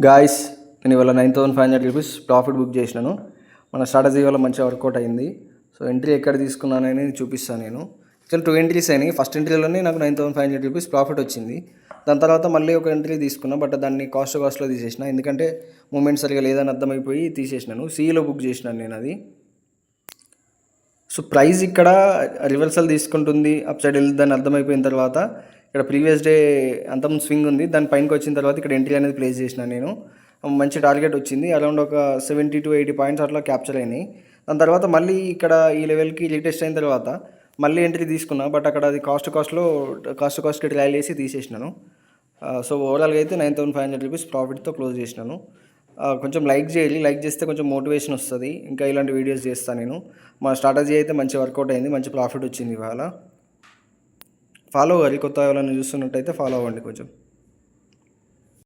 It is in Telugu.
గాయస్, నేను ఇవాళ 9,500 రూపీస్ ప్రాఫిట్ బుక్ చేసినాను. మన స్ట్రాటజీ వల్ల మంచిగా వర్కౌట్ అయింది. సో ఎంట్రీ ఎక్కడ తీసుకున్నానని చూపిస్తాను నేను. యాక్చువల్ 2 ఎంట్రీస్ అయినాయి. ఫస్ట్ ఎంట్రీలోనే నాకు 9,500 రూపీస్ ప్రాఫిట్ వచ్చింది. దాని తర్వాత మళ్ళీ ఒక ఎంట్రీ తీసుకున్నా, బట్ దాన్ని కాస్ట్లో తీసేసిన, ఎందుకంటే మూమెంట్ సరిగా లేదని అర్థమైపోయి తీసేసినాను. సీఈలో బుక్ చేసినాను నేను అది. సో ప్రైస్ ఇక్కడ రివర్సల్ తీసుకుంటుంది, అప్ సైడ్ వెళ్తుందని అర్థమైపోయిన తర్వాత ఇక్కడ ప్రీవియస్ డే అంతం స్వింగ్ ఉంది, దాని పైనకి వచ్చిన తర్వాత ఇక్కడ ఎంట్రీ అనేది ప్లేస్ చేసిన నేను. మంచి టార్గెట్ వచ్చింది, అరౌండ్ ఒక 70 to 80 పాయింట్స్ అట్లా క్యాప్చర్ అయినాయి. దాని తర్వాత మళ్ళీ ఇక్కడ ఈ లెవెల్కి రీటెస్ట్ అయిన తర్వాత మళ్ళీ ఎంట్రీ తీసుకున్నా, బట్ అక్కడ అది కాస్ట్కి ట్రయల్ చేసి తీసేసినాను. సో ఓవరాల్గా అయితే 9,500 రూపీస్ ప్రాఫిట్తో క్లోజ్ చేసినాను. కొంచెం లైక్ చేయాలి, లైక్ చేస్తే కొంచెం మోటివేషన్ వస్తుంది, ఇంకా ఇలాంటి వీడియోస్ చేస్తాను నేను. మా స్ట్రాటజీ అయితే మంచి వర్కౌట్ అయింది, మంచి ప్రాఫిట్ వచ్చింది ఇవాళ. ఫాలో అవ్వాలి, కొత్త ఎవరైనా చూస్తున్నట్టయితే ఫాలో అవ్వండి కొంచెం.